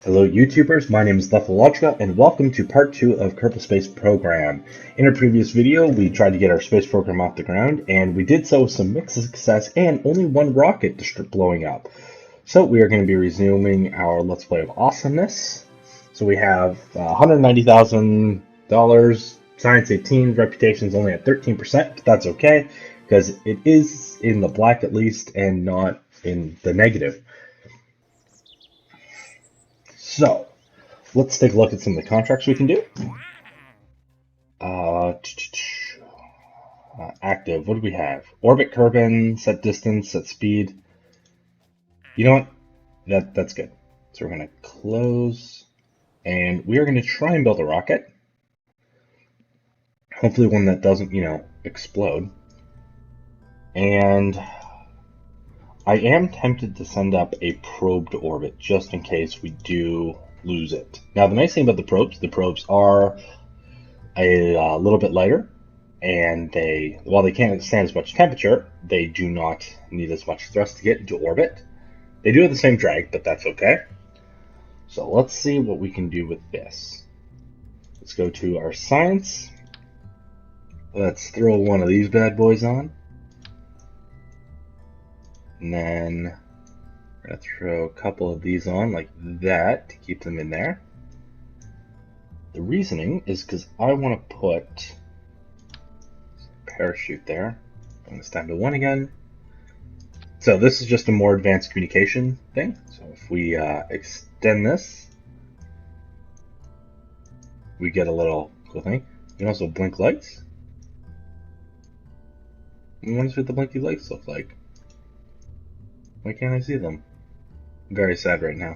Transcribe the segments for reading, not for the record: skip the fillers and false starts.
Hello YouTubers, my name is Lefalogica and welcome to part 2 of Kerbal Space Program. In a previous video we tried to get our space program off the ground and we did so with some mixed success and only one rocket blowing up. So we are going to be resuming our Let's Play of Awesomeness. So we have $190,000, Science 18, Reputation is only at 13%, but that's okay because it is in the black at least and not in the negative. So, let's take a look at some of the contracts we can do. Active, what do we have? Orbit Kerbal, set distance, set speed. You know what? That's good. So we're going to close, and we are going to try and build a rocket. Hopefully one that doesn't, explode. And I am tempted to send up a probe to orbit just in case we do lose it. Now the nice thing about the probes are a little bit lighter, and while they can't stand as much temperature, they do not need as much thrust to get into orbit. They do have the same drag, but that's okay. So let's see what we can do with this. Let's go to our science. Let's throw one of these bad boys on. And then we're going to throw a couple of these on like that to keep them in there. The reasoning is because I want to put parachute there. Bring this down to 1 again. So this is just a more advanced communication thing. So if we extend this, we get a little cool thing. You can also blink lights. I wonder what the blinky lights look like. Why can't I see them? I'm very sad right now.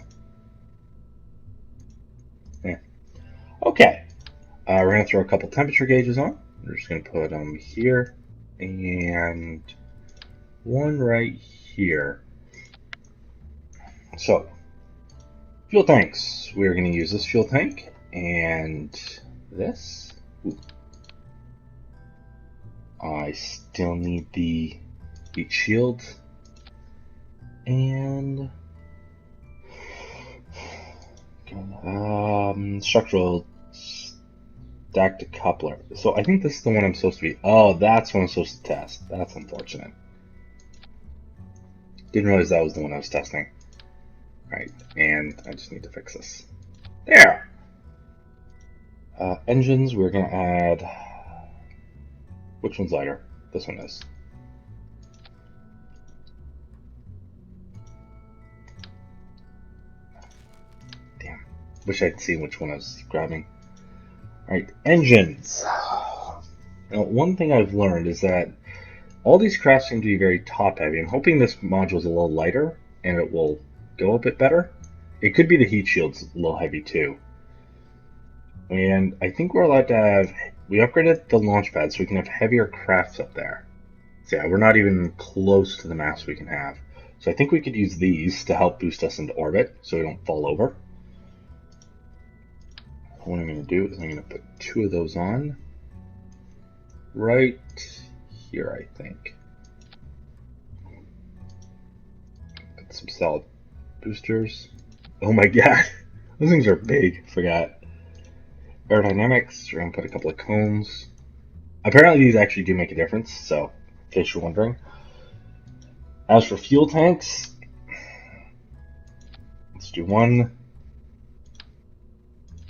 Yeah. Okay. We're going to throw a couple temperature gauges on. We're just going to put them here and one right here. So, fuel tanks. We're going to use this fuel tank and this. Ooh. I still need the heat shield and structural stacked coupler. So I think this is the one I'm supposed to be. Oh, that's what I'm supposed to test. That's unfortunate. Didn't realize that was the one I was testing. Right, and I just need to fix this. There! Engines, we're going to add... Which one's lighter? This one is. Damn. Wish I'd seen which one I was grabbing. Alright, engines. Now, one thing I've learned is that all these crafts seem to be very top heavy. I'm hoping this module is a little lighter and it will go a bit better. It could be the heat shield's a little heavy too. And I think we're allowed to have... We upgraded the launch pad so we can have heavier crafts up there. So yeah, we're not even close to the mass we can have. So I think we could use these to help boost us into orbit so we don't fall over. What I'm going to do is I'm going to put 2 of those on. Right here, I think. Put some solid boosters. Oh my god, those things are big, forgot. Aerodynamics, we're going to put a couple of cones. Apparently these actually do make a difference, so in case you're wondering. As for fuel tanks, let's do 1,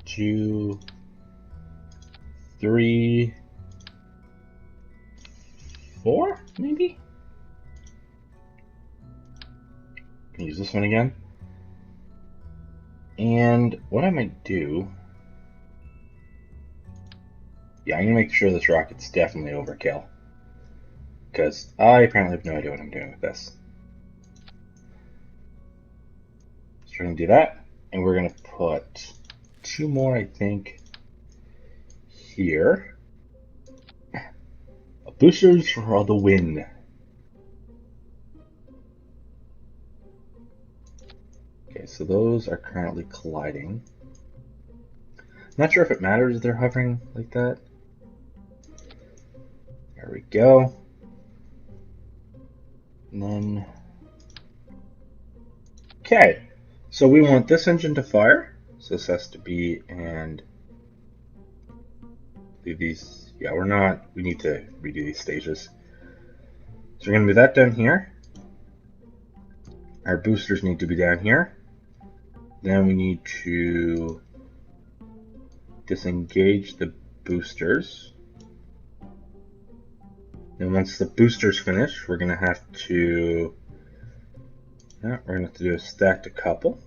2, 3, 4, maybe? Can use this one again. And what I might do... Yeah, I'm going to make sure this rocket's definitely overkill. Because I apparently have no idea what I'm doing with this. So we're going to do that. And we're going to put 2 more, I think, here. Boosters for the win. Okay, so those are currently colliding. Not sure if it matters if they're hovering like that. There we go. And then... Okay, So we want this engine to fire. So this has to be, and leave these. Yeah, we need to redo these stages. So we're going to move that down here. Our boosters need to be down here. Then we need to disengage the boosters. And once the boosters finish, we're going to have to do a stacked couple,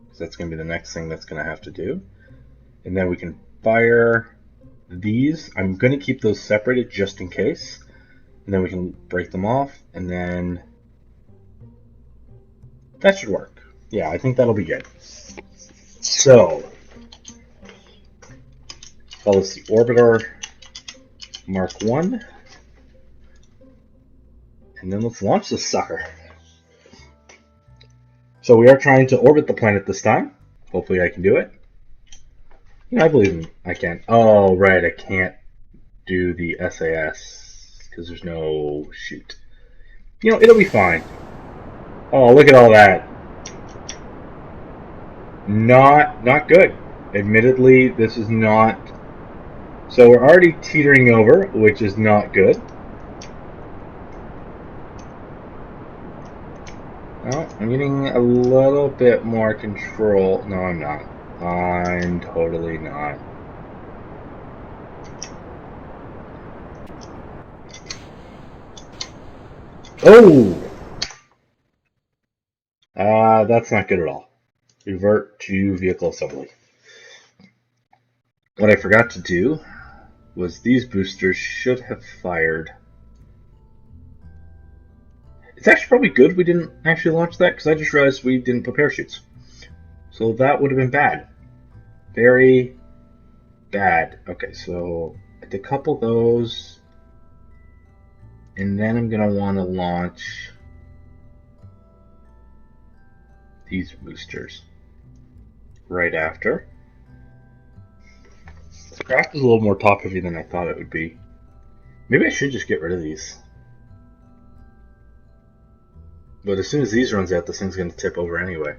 because that's going to be the next thing that's going to have to do. And then we can fire these. I'm going to keep those separated just in case. And then we can break them off, and then that should work. Yeah, I think that'll be good. So, call this the Orbiter Mark 1. And then let's launch this sucker. So we are trying to orbit the planet this time. Hopefully I can do it. I believe I can. Oh, right, I can't do the SAS because there's no shoot. It'll be fine. Oh, look at all that. Not good. Admittedly, this is not. So we're already teetering over, which is not good. Well, I'm getting a little bit more control. No, I'm not. I'm totally not. Oh! That's not good at all. Revert to vehicle assembly. What I forgot to do was these boosters should have fired. It's actually probably good we didn't actually launch that, because I just realized we didn't put parachutes. So that would have been bad. Very bad. Okay, so I decouple those. And then I'm going to want to launch these boosters right after. This craft is a little more top heavy than I thought it would be. Maybe I should just get rid of these. But as soon as these runs out, this thing's going to tip over anyway.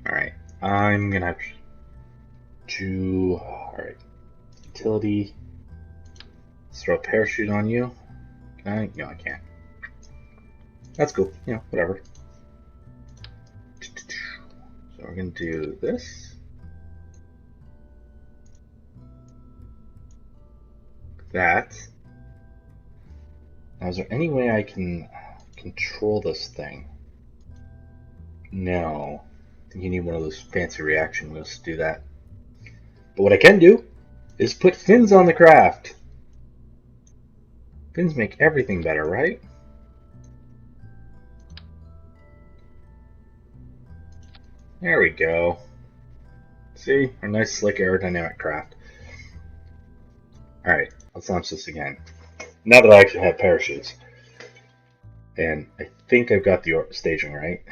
Alright, I'm going to have to... Alright, utility. Let's throw a parachute on you. Can I? No, I can't. That's cool. Whatever. So we're going to do this. That. Now, is there any way I can control this thing? No. I think you need one of those fancy reaction wheels to do that. But what I can do is put fins on the craft. Fins make everything better, right? There we go. See? Our nice slick aerodynamic craft. Alright, let's launch this again. Now that I actually have parachutes. And I think I've got the staging right.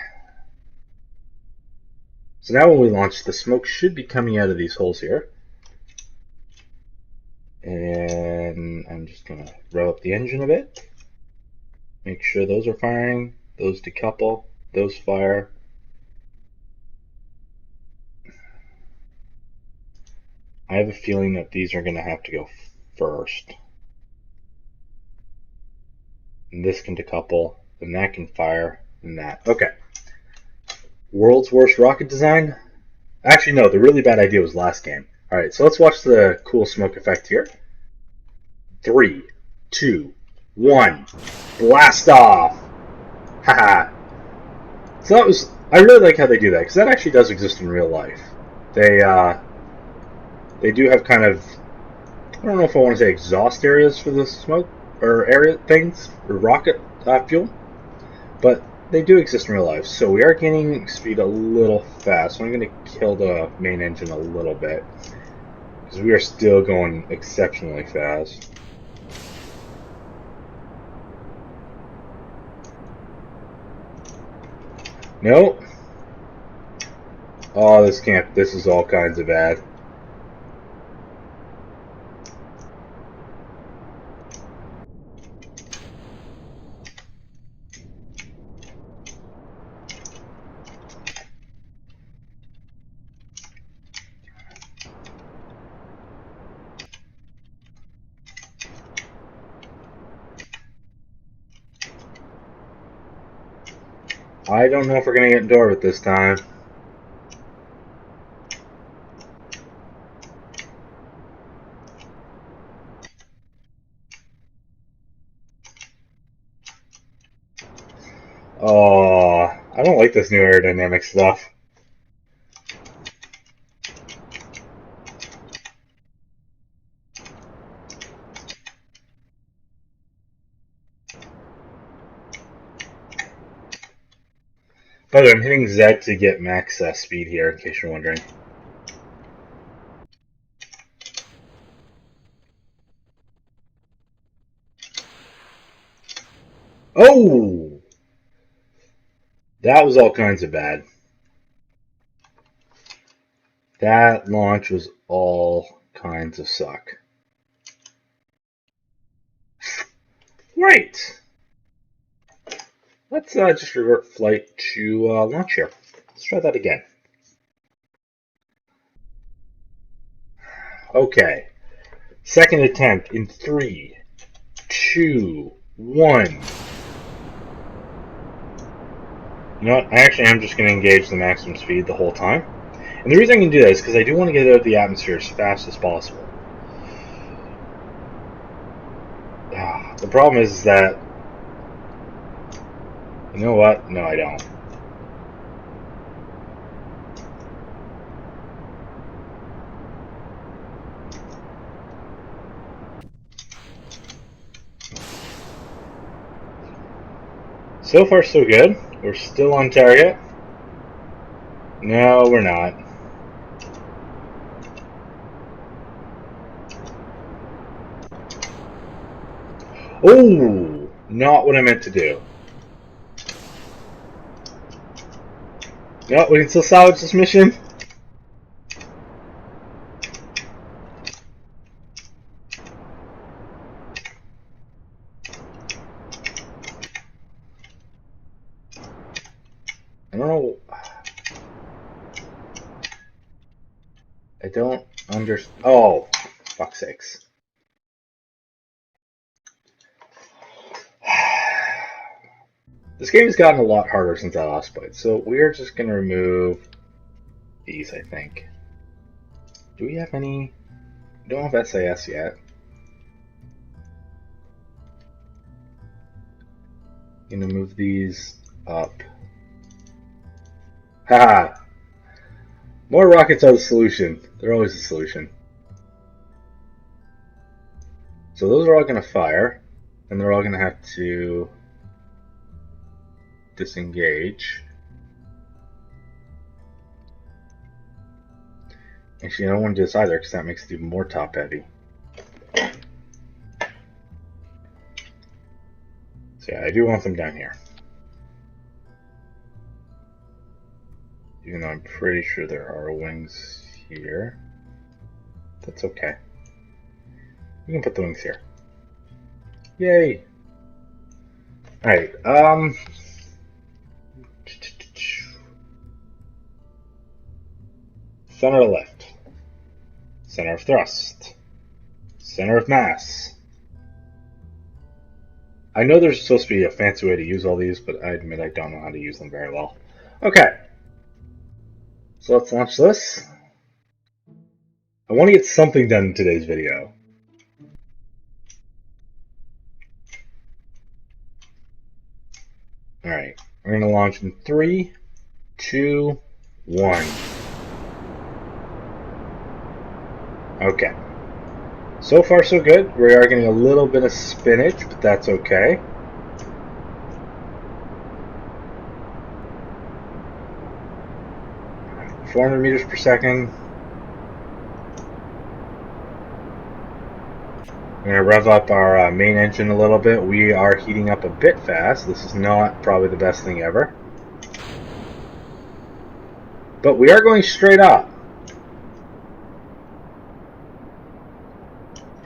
So now when we launch, the smoke should be coming out of these holes here. And I'm just going to rev up the engine a bit. Make sure those are firing. Those decouple. Those fire. I have a feeling that these are going to have to go first. And this can decouple. Then that can fire. And that. Okay. World's worst rocket design? Actually, no. The really bad idea was last game. Alright, so let's watch the cool smoke effect here. 3, 2, 1. Blast off! Haha. So that was... I really like how they do that, because that actually does exist in real life. They do have kind of... I don't know if I want to say exhaust areas for the smoke, or area things, or rocket fuel. But they do exist in real life. So we are gaining speed a little fast. So I'm going to kill the main engine a little bit. Because we are still going exceptionally fast. Nope. Oh, this is all kinds of bad. I don't know if we're going to get into orbit this time. Oh, I don't like this new aerodynamic stuff. By the way, I'm hitting Z to get max speed here, in case you're wondering. Oh! That was all kinds of bad. That launch was all kinds of suck. Right. Let's just revert flight to launch here. Let's try that again. Okay. Second attempt in 3, 2, 1. You know what? I actually am just going to engage the maximum speed the whole time. And the reason I can do that is because I do want to get out of the atmosphere as fast as possible. The problem is that... You know what? No, I don't. So far, so good. We're still on target. No, we're not. Oh! Not what I meant to do. No, we can still salvage this mission. I don't know. I don't understand. Oh, fuck's sakes. This game has gotten a lot harder since I last played, so we are just going to remove these, I think. Do we have any? We don't have SAS yet. I'm going to move these up. Haha! More rockets are the solution. They're always the solution. So those are all going to fire, and they're all going to have to disengage. Actually, I don't want to do this either, because that makes it even more top heavy. So yeah, I do want them down here. Even though I'm pretty sure there are wings here. That's okay. We can put the wings here. Yay! Alright, center of lift. Center of thrust. Center of mass. I know there's supposed to be a fancy way to use all these, but I admit I don't know how to use them very well. Okay. So let's launch this. I want to get something done in today's video. Alright, we're going to launch in 3, 2, 1. Okay. So far, so good. We are getting a little bit of spinach, but that's okay. Right, 400 meters per second. I'm going to rev up our main engine a little bit. We are heating up a bit fast. This is not probably the best thing ever. But we are going straight up.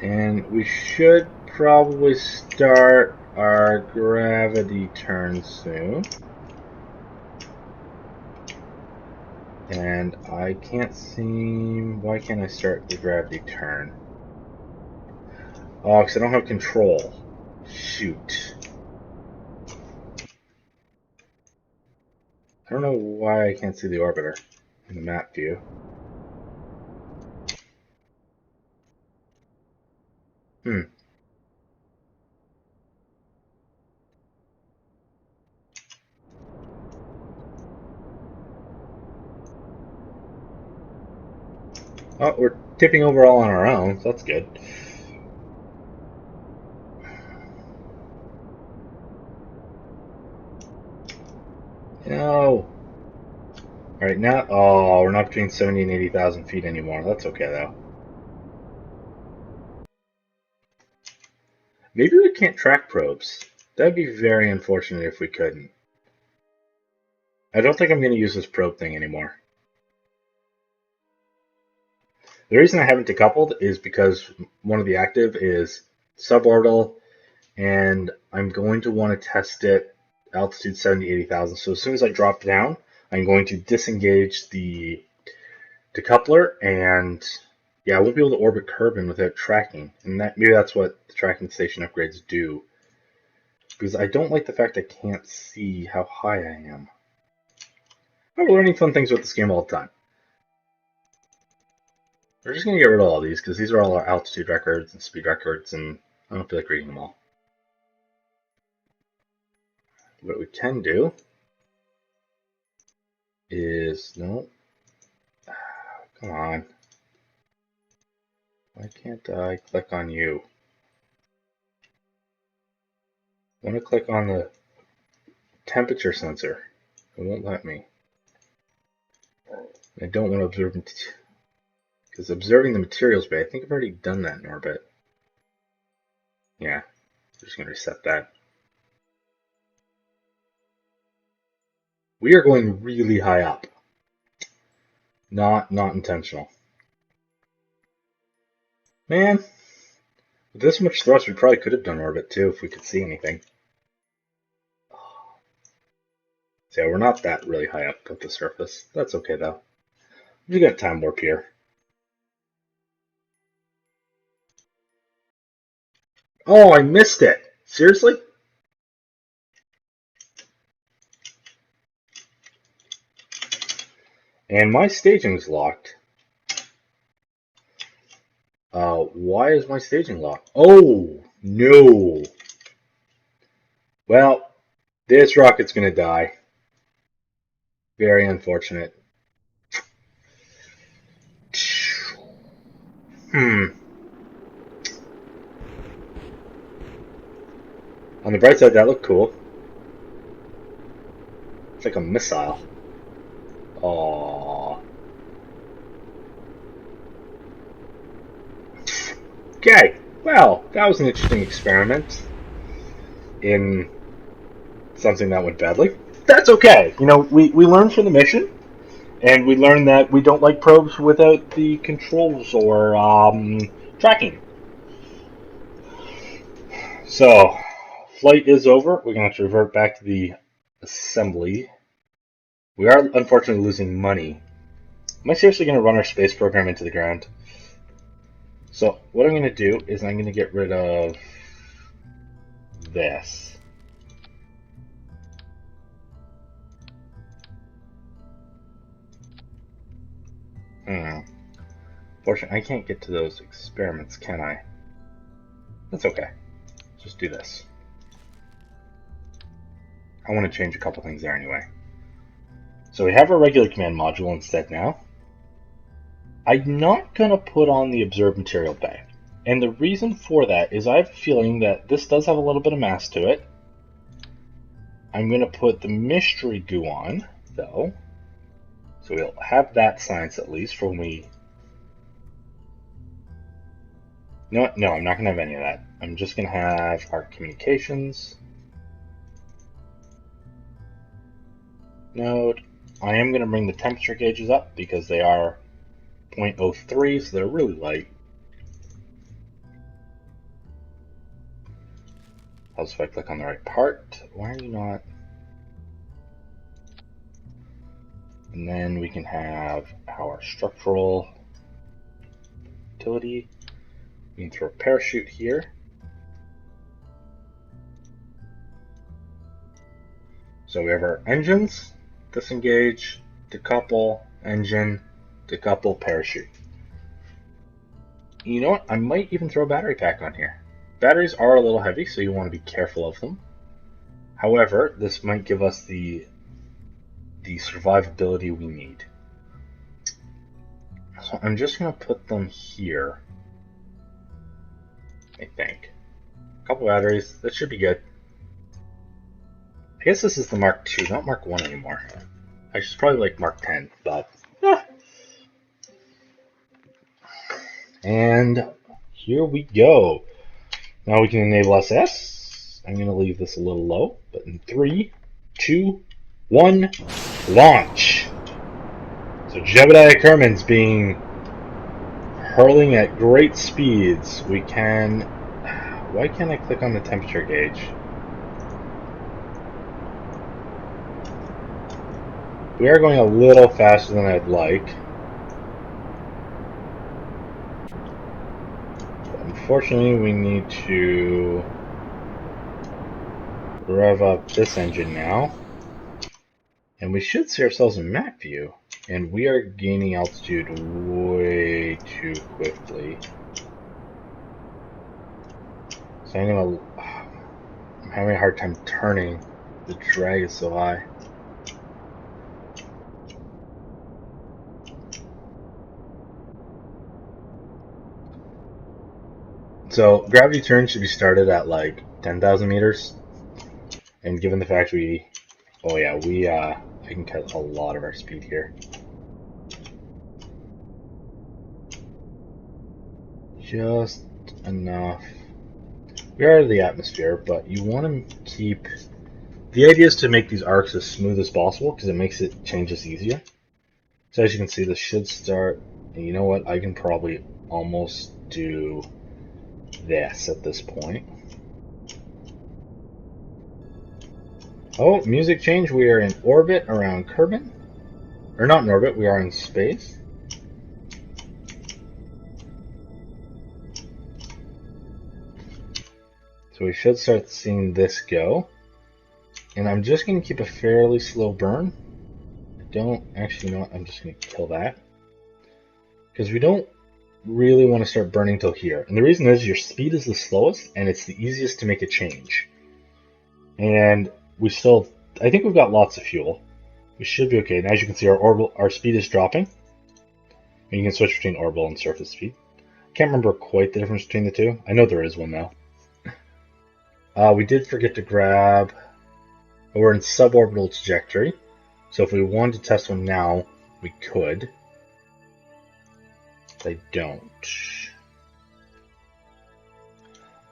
And we should probably start our gravity turn soon. And I can't seem... Why can't I start the gravity turn? Oh, because I don't have control. Shoot. I don't know why I can't see the orbiter in the map view. Hmm. Oh, we're tipping over all on our own, so that's good. No. Alright, now, oh, we're not between 70 and 80,000 feet anymore. That's okay, though. Maybe we can't track probes. That'd be very unfortunate if we couldn't. I don't think I'm going to use this probe thing anymore. The reason I haven't decoupled is because one of the active is suborbital, and I'm going to want to test it altitude 70, 80,000. So as soon as I drop down, I'm going to disengage the decoupler, and yeah, I won't be able to orbit Kerbal without tracking. And maybe that's what the tracking station upgrades do. Because I don't like the fact I can't see how high I am. I'm learning fun things with this game all the time. We're just going to get rid of all these, because these are all our altitude records and speed records, and I don't feel like reading them all. What we can do is, no, come on. Why can't I click on you? I want to click on the temperature sensor. It won't let me. I don't want to observe, because observing the materials bay, I think I've already done that in orbit. Yeah, I'm just going to reset that. We are going really high up. Not intentional. Man, with this much thrust, we probably could have done orbit too if we could see anything. So yeah, we're not that really high up at the surface. That's okay though. We got time warp here. Oh, I missed it. Seriously? And my staging's locked. Why is my staging locked? Oh, no. Well, this rocket's gonna die. Very unfortunate. On the bright side, that looked cool. It's like a missile. Aww. Okay, well, that was an interesting experiment in something that went badly. That's okay. You know, we learned from the mission, and we learned that we don't like probes without the controls or tracking. So, flight is over. We're going to have to revert back to the assembly. We are unfortunately losing money. Am I seriously going to run our space program into the ground? So, what I'm going to do is I'm going to get rid of this. Fortunately, I can't get to those experiments, can I? That's okay. Just do this. I want to change a couple things there anyway. So we have our regular command module instead now. I'm not going to put on the observed material bay. And the reason for that is I have a feeling that this does have a little bit of mass to it. I'm going to put the mystery goo on, though. So we'll have that science at least for when we... No, I'm not going to have any of that. I'm just going to have our communications node. I am going to bring the temperature gauges up because they are 0.03, so they're really light. Also, if I click on the right part, why are you not? And then we can have our structural utility. We can throw a parachute here. So we have our engines. disengage, decouple, engine, decouple, parachute. You know what? I might even throw a battery pack on here. Batteries are a little heavy, so you want to be careful of them. However, this might give us the survivability we need. So I'm just going to put them here, I think. A couple batteries, that should be good. I guess this is the Mark II, not Mark I anymore. Actually, it's probably like Mark 10, but... And here we go. Now we can enable SS. I'm going to leave this a little low, but in 3, 2, 1, launch! So Jebediah Kerman's being hurling at great speeds. We can... Why can't I click on the temperature gauge? We are going a little faster than I'd like. But unfortunately, we need to rev up this engine now. And we should see ourselves in map view. And we are gaining altitude way too quickly. So I'm having a hard time turning. The drag is so high. So gravity turn should be started at like 10,000 meters. And given the fact I can cut a lot of our speed here. Just enough. We are in the atmosphere, but you want to keep... The idea is to make these arcs as smooth as possible because it makes it changes easier. So as you can see, this should start... And you know what? I can probably almost do this at this point. Oh, music change. We are in orbit around Kerbal. Or not in orbit, we are in space. So we should start seeing this go. And I'm just going to keep a fairly slow burn. I don't actually know what, I'm just going to kill that. Because we don't really want to start burning till here. And the reason is your speed is the slowest and it's the easiest to make a change. And I think we've got lots of fuel. We should be okay. And as you can see, our speed is dropping. And you can switch between orbital and surface speed. Can't remember quite the difference between the two. I know there is one though. We did forget to grab... We're in suborbital trajectory. So if we wanted to test one now, we could. But I don't.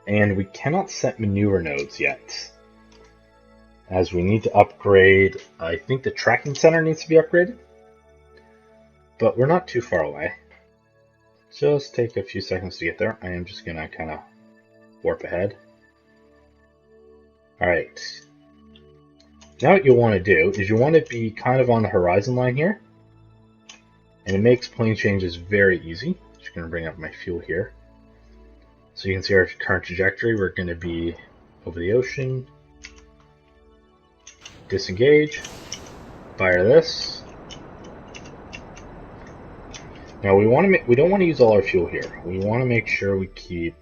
And we cannot set maneuver nodes yet. As we need to upgrade... I think the tracking center needs to be upgraded. But we're not too far away. Just take a few seconds to get there. I am just going to kind of warp ahead. Alright. Now what you want to do is you want to be kind of on the horizon line here. And it makes plane changes very easy. Just going to bring up my fuel here. So you can see our current trajectory. We're going to be over the ocean. Disengage. Fire this. Now we don't want to use all our fuel here. We want to make sure we keep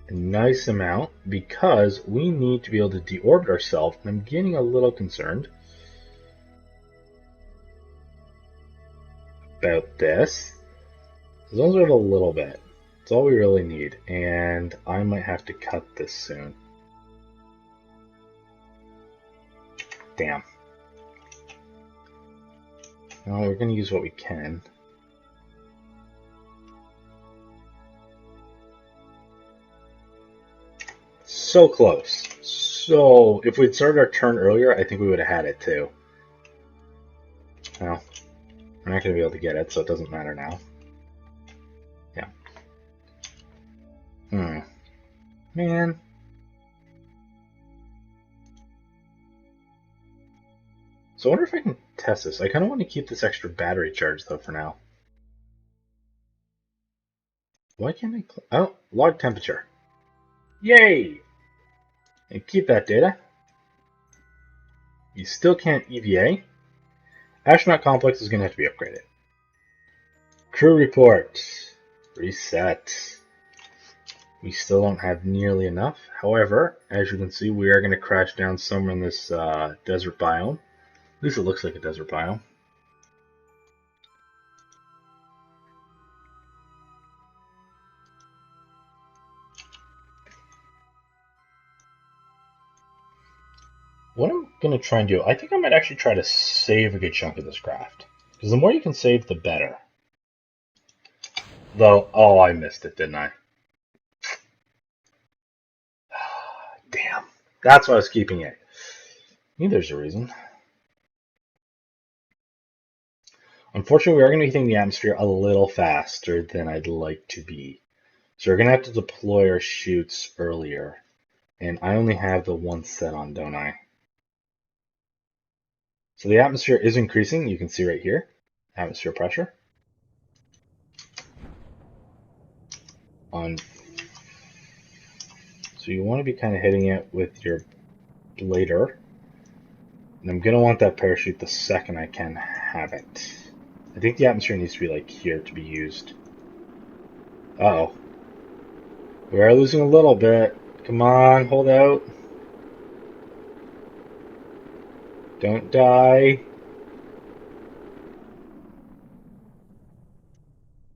a nice amount because we need to be able to deorbit ourselves, and I'm getting a little concerned about this. As long as we have a little bit, that's all we really need, and I might have to cut this soon. Damn. No, we're going to use what we can. So close. So, if we'd started our turn earlier, I think we would have had it too. Well, we're not going to be able to get it, so it doesn't matter now. Yeah. Man. So I wonder if I can test this. I kind of want to keep this extra battery charge, though, for now. Why can't I... Oh, log temperature. Yay! And keep that data. You still can't EVA. Astronaut Complex is going to have to be upgraded. Crew report. Reset. We still don't have nearly enough. However, as you can see, we are going to crash down somewhere in this desert biome. At least it looks like a desert biome. What I'm going to try and do, I think I might actually try to save a good chunk of this craft. Because the more you can save, the better. Though, oh, I missed it, didn't I? Damn. That's why I was keeping it. Maybe there's a reason. Unfortunately, we are going to be hitting the atmosphere a little faster than I'd like to be. So we're going to have to deploy our chutes earlier. And I only have the one set on, don't I? So the atmosphere is increasing. You can see right here. Atmosphere pressure. So you want to be kind of hitting it with your blader. And I'm going to want that parachute the second I can have it. I think the atmosphere needs to be like here to be used. Uh-oh. We are losing a little bit. Come on, hold out. Don't die.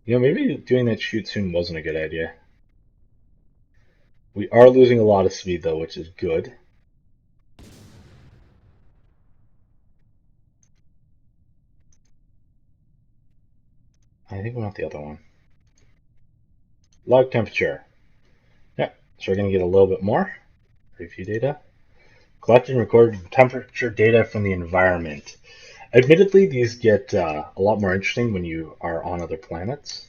You know, maybe doing that shoot soon wasn't a good idea. We are losing a lot of speed, though, which is good. I think we want the other one. Log temperature. Yeah, so we're going to get a little bit more. Review data. Collected and recorded temperature data from the environment. Admittedly, these get a lot more interesting when you are on other planets.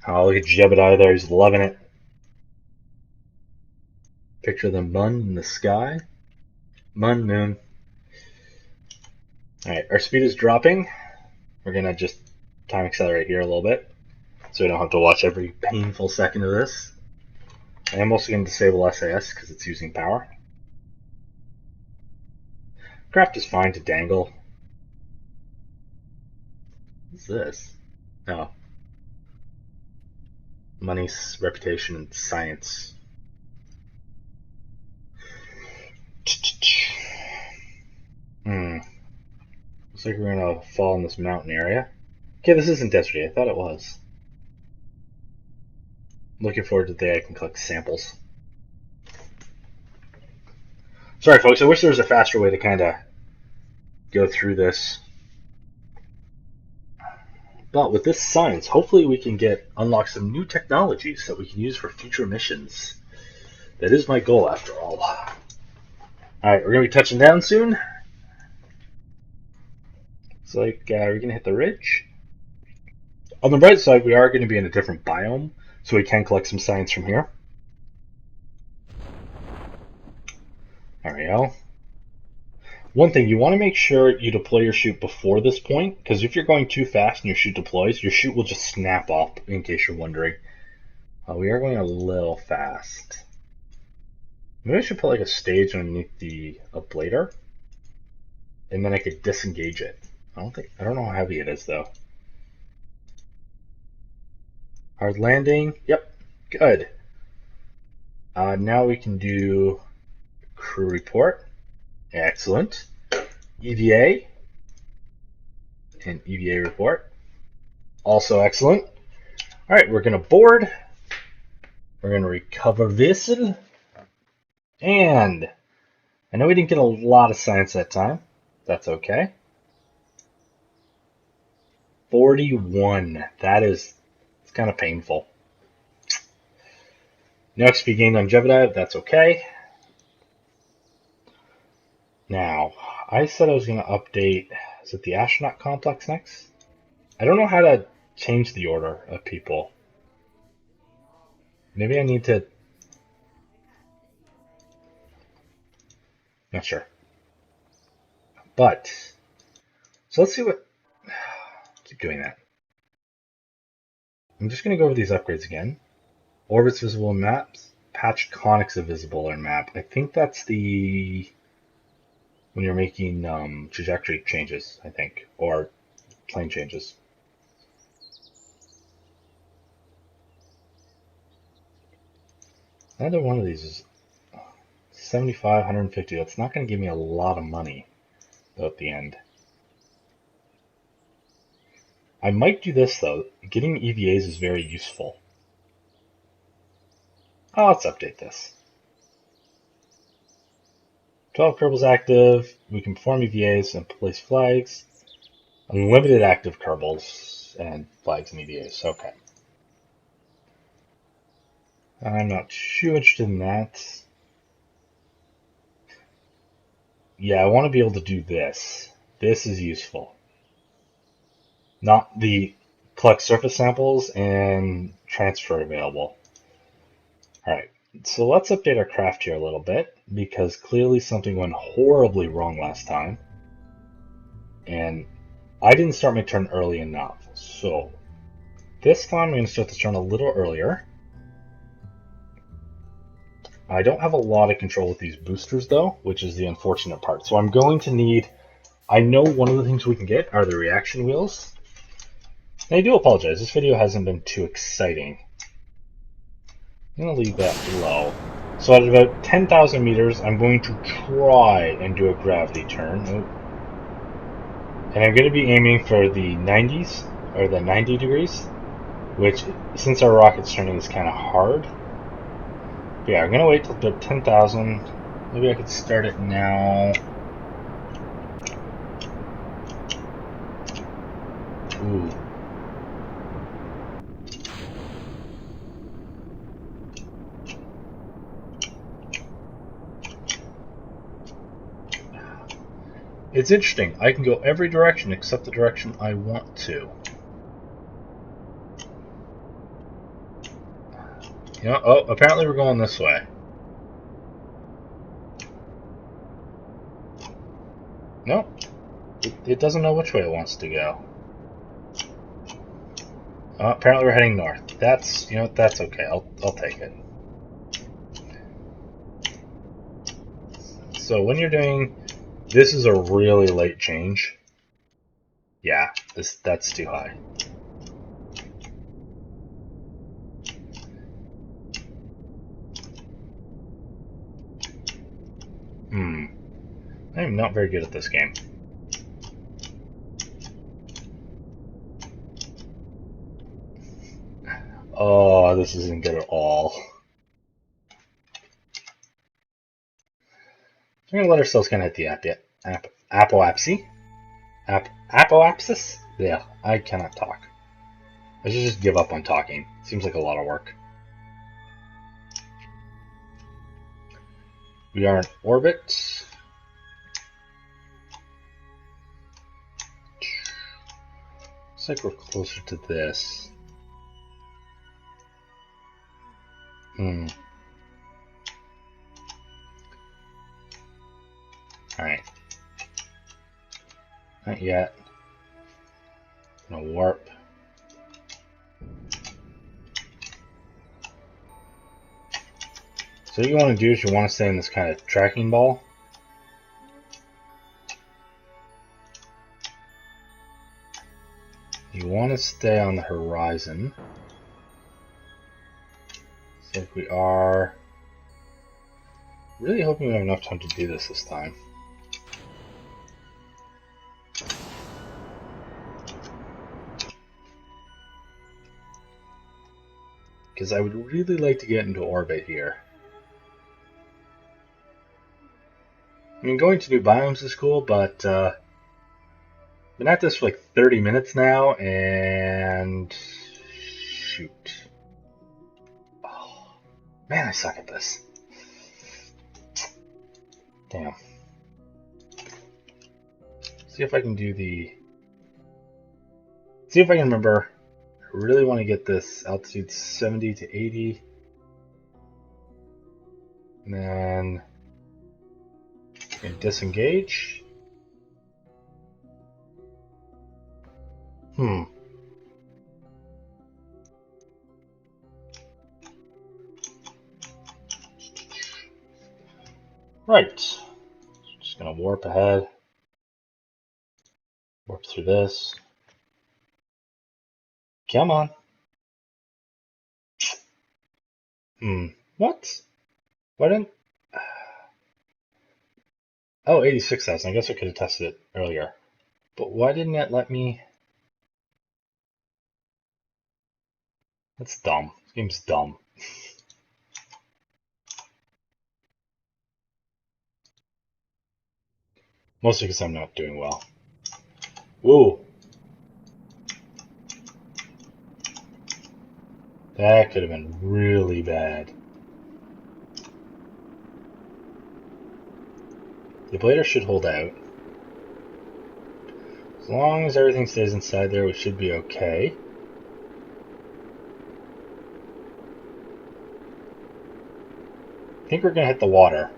Oh, look at Jebediah there. He's loving it. Picture the moon in the sky. Moon. Alright, our speed is dropping. We're going to just time accelerate here a little bit so we don't have to watch every painful second of this. I am also going to disable SAS because it's using power. Craft is fine to dangle. What's this? Oh. Money, reputation, and science. Looks like we're going to fall in this mountain area. Okay, this isn't deserty. I thought it was. Looking forward to the day I can collect samples. Sorry, folks. I wish there was a faster way to kind of go through this. But with this science, hopefully we can unlock some new technologies that we can use for future missions. That is my goal, after all. Alright, we're going to be touching down soon. It's like we're going to hit the ridge. On the right side, we are going to be in a different biome, so we can collect some science from here. There we go. One thing, you want to make sure you deploy your chute before this point, because if you're going too fast and your chute deploys, your chute will just snap up, in case you're wondering. We are going a little fast. Maybe I should put like a stage underneath the ablator, and then I could disengage it. I don't know how heavy it is though. Hard landing. Yep, good. Now we can do crew report. Excellent. EVA and EVA report. Also excellent. All right, we're going to board. We're going to recover vessel. And I know we didn't get a lot of science that time. That's okay. 41. It's kind of painful. No XP gained on Jebediah. That's okay. Now, I said I was going to update. Is it the astronaut complex next? I don't know how to change the order of people. Maybe I need to. Not sure. But, so let's see what. Keep doing that. I'm just going to go over these upgrades again. Orbits visible in maps. Patched conics are visible in map. I think that's the when you're making trajectory changes, I think, or plane changes. Either one of these is 75, 150. That's not going to give me a lot of money, though, at the end. I might do this, though. Getting EVAs is very useful. Oh, let's update this. 12 Kerbals active. We can perform EVAs and place flags. Unlimited active Kerbals and flags and EVAs. Okay. I'm not too interested in that. Yeah, I want to be able to do this. This is useful. Not the collect surface samples and transfer available. Alright, so let's update our craft here a little bit, because clearly something went horribly wrong last time. And I didn't start my turn early enough. So this time I'm going to start the turn a little earlier. I don't have a lot of control with these boosters though, which is the unfortunate part. So I'm going to need... I know one of the things we can get are the reaction wheels. And I do apologize, this video hasn't been too exciting. I'm going to leave that low. So at about 10,000 meters, I'm going to try and do a gravity turn. And I'm going to be aiming for the 90s, or the 90 degrees, which, since our rocket's turning, is kind of hard. But yeah, I'm going to wait till about 10,000. Maybe I could start it now. Ooh. It's interesting. I can go every direction except the direction I want to. You know, oh, apparently we're going this way. Nope. It doesn't know which way it wants to go. Apparently we're heading north. That's, you know, that's okay. I'll take it. So when you're doing, this is a really late change. Yeah, that's too high. I'm not very good at this game. Oh, this isn't good at all. We're gonna let ourselves kind of hit the apoapsy. Apoapsis? Yeah, I cannot talk. I should just give up on talking. Seems like a lot of work. We are in orbit. Looks like we're closer to this. Alright. Not yet. I'm gonna warp. So what you want to do is you want to stay in this kind of tracking ball. You want to stay on the horizon. Looks like we are. Really hoping we have enough time to do this time. Because I would really like to get into orbit here. I mean, going to new biomes is cool, but I've been at this for like 30 minutes now, and shoot. Oh, man, I suck at this. Damn. See if I can do the... See if I can remember. I really want to get this altitude 70 to 80. And then... disengage. Right. Just gonna warp ahead. Warp through this. Come on. What? Why didn't... Oh, 86,000. I guess I could have tested it earlier. But why didn't it let me... That's dumb. This game's dumb. Mostly because I'm not doing well. Whoa. That could have been really bad. The blader should hold out. As long as everything stays inside there, we should be okay. I think we're going to hit the water.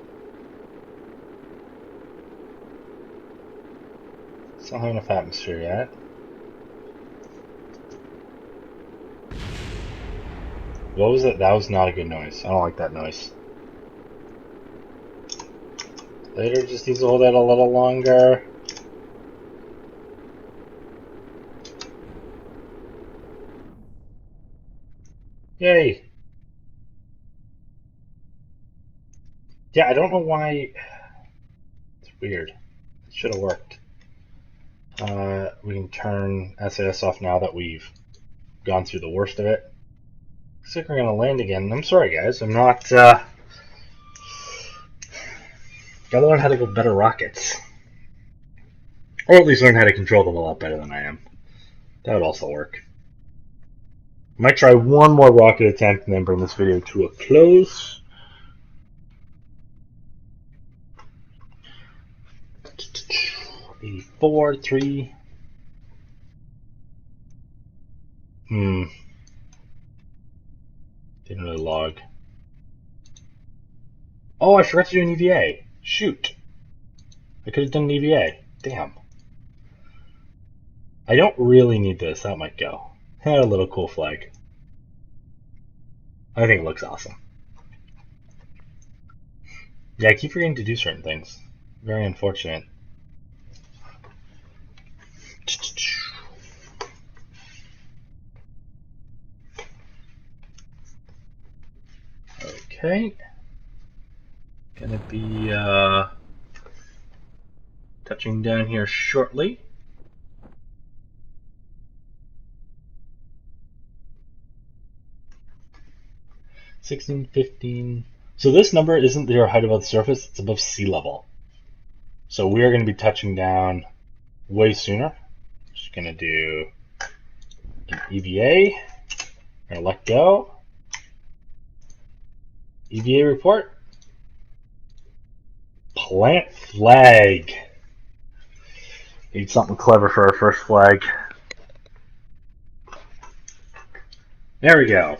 It's not having enough atmosphere yet. What was it? That was not a good noise. I don't like that noise. Later just needs to hold out a little longer. Yay! Yeah, I don't know why. It's weird. It should have worked. We can turn SAS off now that we've gone through the worst of it. Looks like we're gonna land again. I'm sorry, guys. I'm not. Gotta learn how to go better rockets, or at least learn how to control them a lot better than I am. That would also work. Might try one more rocket attempt and then bring this video to a close. '84, 3. Didn't really log. Oh, I forgot to do an EVA. Shoot. I could have done an EVA. Damn. I don't really need this. That might go. Had a little cool flag. I think it looks awesome. Yeah, I keep forgetting to do certain things. Very unfortunate. Okay. Gonna be touching down here shortly. '16, 15. So this number isn't your height above the surface, it's above sea level. So we are going to be touching down way sooner. Just going to do an EVA. Going to let go. EVA report. Plant flag. Need something clever for our first flag. There we go.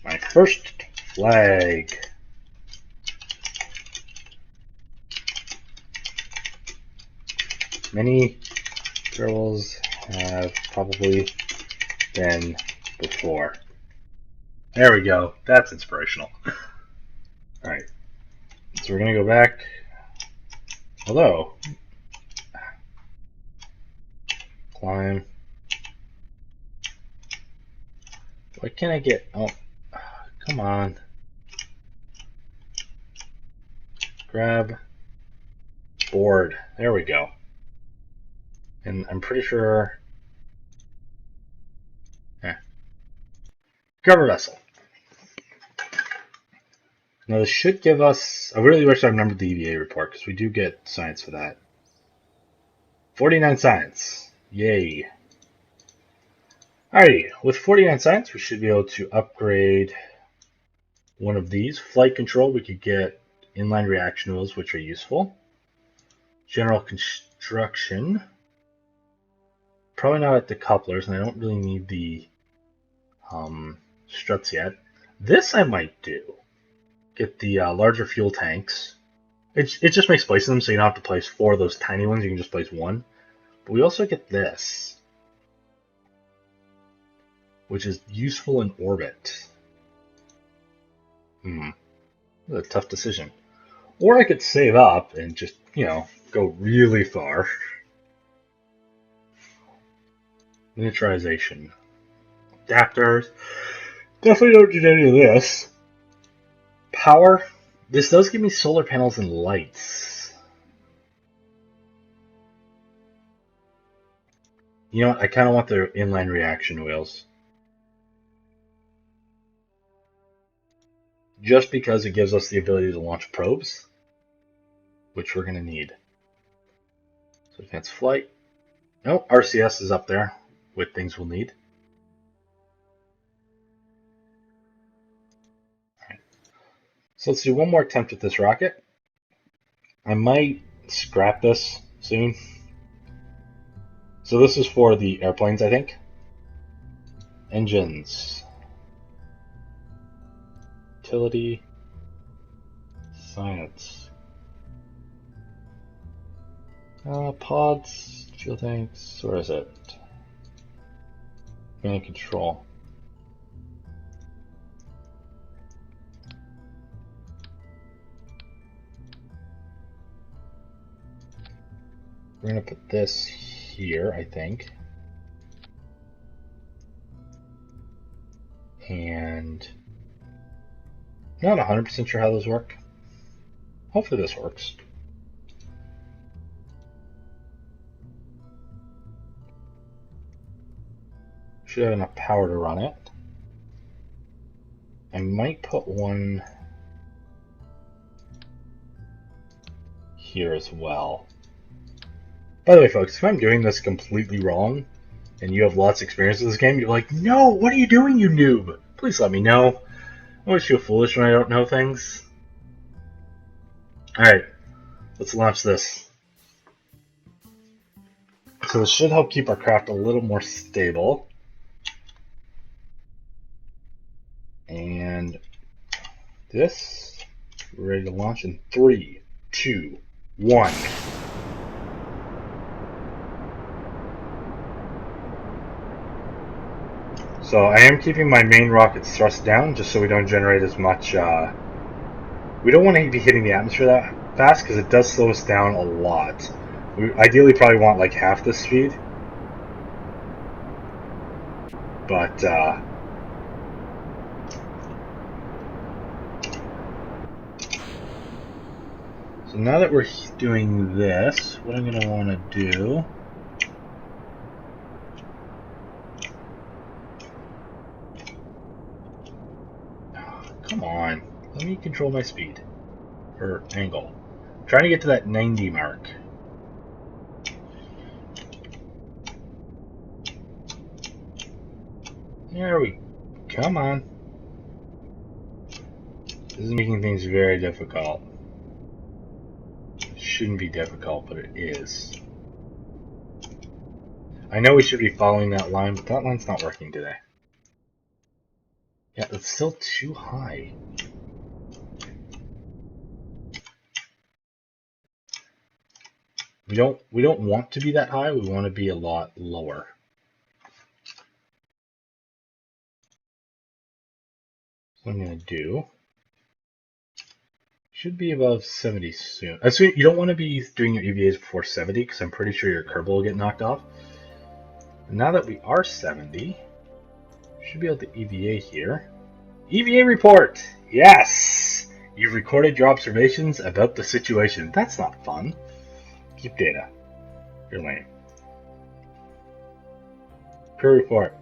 My first flag. Many Kerbals have probably been before. There we go. That's inspirational. Alright. So we're going to go back. Although, climb. What can I get? Oh, come on. Grab board. There we go. And I'm pretty sure. Grab a vessel. Now this should give us. I really wish I remembered the EVA report because we do get science for that. 49 science. Yay. Alrighty, with 49 science, we should be able to upgrade one of these. Flight control, we could get inline reaction wheels, which are useful. General construction. Probably not at the couplers, and I don't really need the struts yet. This I might do. Get the larger fuel tanks. It just makes placing them so you don't have to place 4 of those tiny ones, you can just place 1. But we also get this, which is useful in orbit. It was a tough decision. Or I could save up and just, go really far. Miniaturization. Adapters. Definitely don't need any of this. Power. This does give me solar panels and lights. You know what? I kind of want the inline reaction wheels. Just because it gives us the ability to launch probes, which we're going to need. So advanced flight. No, RCS is up there with things we'll need. Right. So let's do one more attempt at this rocket. I might scrap this soon. So this is for the airplanes, I think. Engines. Utility. Science. Pods. Fuel tanks. Where is it? Command and control. We're going to put this here, I think. And not 100% sure how those work. Hopefully this works. Should have enough power to run it. I might put one here as well. By the way, folks, if I'm doing this completely wrong and you have lots of experience with this game, you're like, no, what are you doing, you noob? Please let me know. I always feel foolish when I don't know things. Alright, let's launch this. So this should help keep our craft a little more stable. And this, we're ready to launch in 3, 2, 1. So I am keeping my main rockets thrust down just so we don't generate as much. We don't want to be hitting the atmosphere that fast because it does slow us down a lot. We ideally probably want like half the speed. But so now that we're doing this, what I'm going to want to do come on, let me control my speed or angle. I'm trying to get to that 90 mark. There we come on. This is making things very difficult. It shouldn't be difficult, but it is. I know we should be following that line, but that line's not working today. Yeah, it's still too high. We don't want to be that high, we want to be a lot lower. So what I'm gonna do, should be above 70 soon. You don't want to be doing your EVAs before 70 because I'm pretty sure your Kerbal will get knocked off. Now that we are 70, should be able to EVA here. EVA report! Yes! You've recorded your observations about the situation. That's not fun. Keep data. You're lame. Crew report.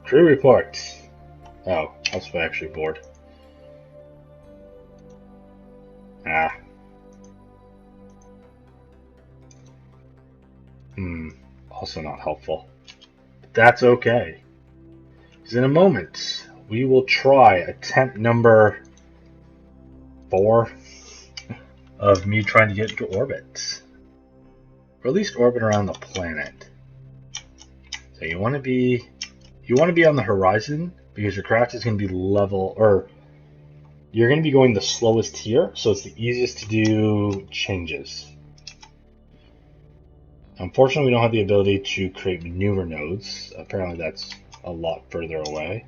Crew report. Oh, I was actually bored. Ah. Also not helpful. But that's okay. Because in a moment, we will try attempt number 4 of me trying to get into orbit. Or at least orbit around the planet. So you want to be on the horizon because your craft is going to be level, or you're going to be going the slowest here, so it's the easiest to do changes. Unfortunately, we don't have the ability to create maneuver nodes. Apparently that's a lot further away.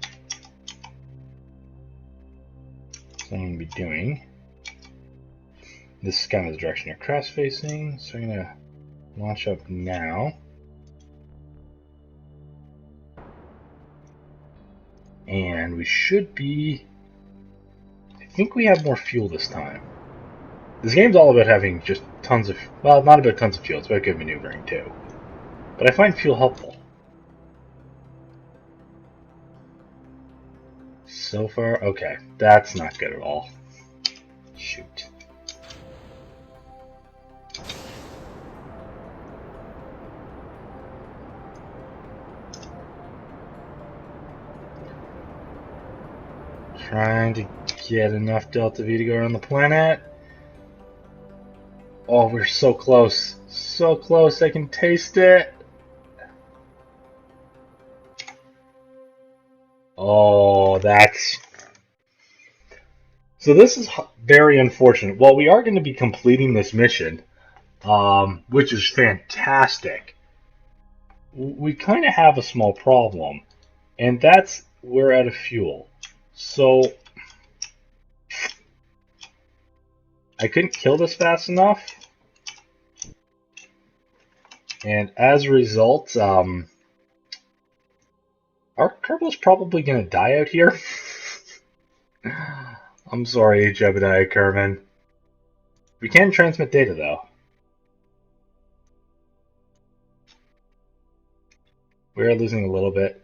thing I'm going to be doing. This is kind of the direction your craft's facing, so I'm going to launch up now. And we should be... I think we have more fuel this time. This game's all about having just tons of... Well, not about tons of fuel, it's about good maneuvering too. But I find fuel helpful. So far, okay. That's not good at all. Shoot. Trying to get enough Delta V to go around the planet. Oh, we're so close. So close, I can taste it. Oh, that's... So this is very unfortunate. Well, we are going to be completing this mission, which is fantastic. We kind of have a small problem, and that's we're out of fuel. So I couldn't kill this fast enough, and as a result, our Kerbal's probably going to die out here. I'm sorry, Jebediah Kerman. We can transmit data, though. We are losing a little bit.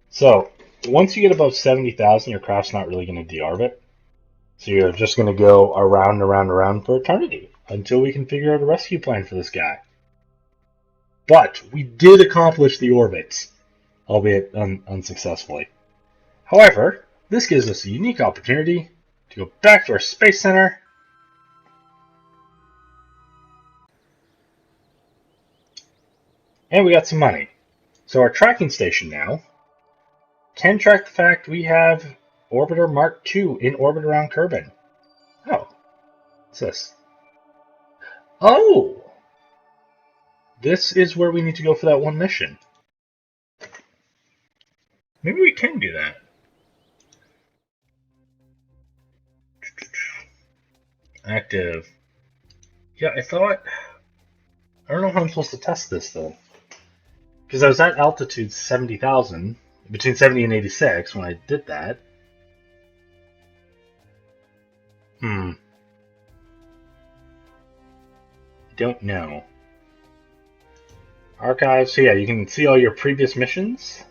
So, once you get above 70,000, your craft's not really going to deorbit. So you're just going to go around and around and around for eternity until we can figure out a rescue plan for this guy. But we did accomplish the orbit, albeit unsuccessfully. However, this gives us a unique opportunity to go back to our space center and we got some money. So our tracking station now can track the fact we have Orbiter Mark II in orbit around Kerbal. Oh, what's this? Oh! This is where we need to go for that one mission. Maybe we can do that. Active. Yeah, I thought... I don't know how I'm supposed to test this, though. Because I was at altitude 70,000, between 70 and 86 when I did that. I don't know. Archives, so yeah, you can see all your previous missions.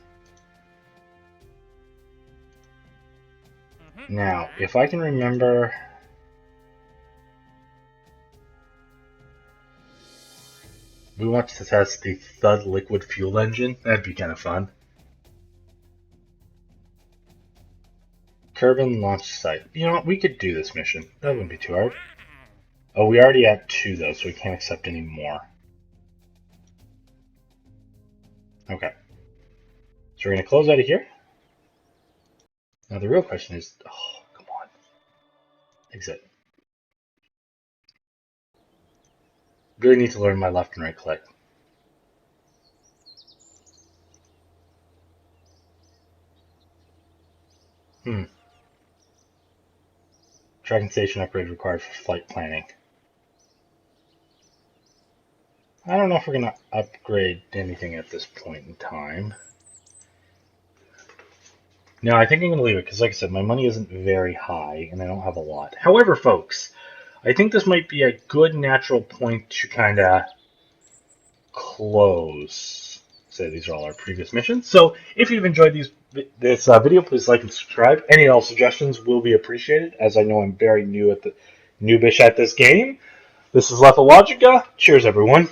Now, if I can remember... We want to test the Thud liquid fuel engine. That'd be kind of fun. Kerbal launch site. You know what? We could do this mission. That wouldn't be too hard. Oh, we already had 2 though, so we can't accept any more. Okay. So we're going to close out of here. Now the real question is... Oh, come on. Exit. Really need to learn my left and right click. Tracking station upgrade required for flight planning. I don't know if we're going to upgrade anything at this point in time. No, I think I'm going to leave it because, like I said, my money isn't very high and I don't have a lot. However, folks, I think this might be a good natural point to kind of close. So these are all our previous missions. So if you've enjoyed this video, please like and subscribe. Any and all suggestions will be appreciated, as I know I'm very noobish at this game. This is Lethalogica. Cheers, everyone.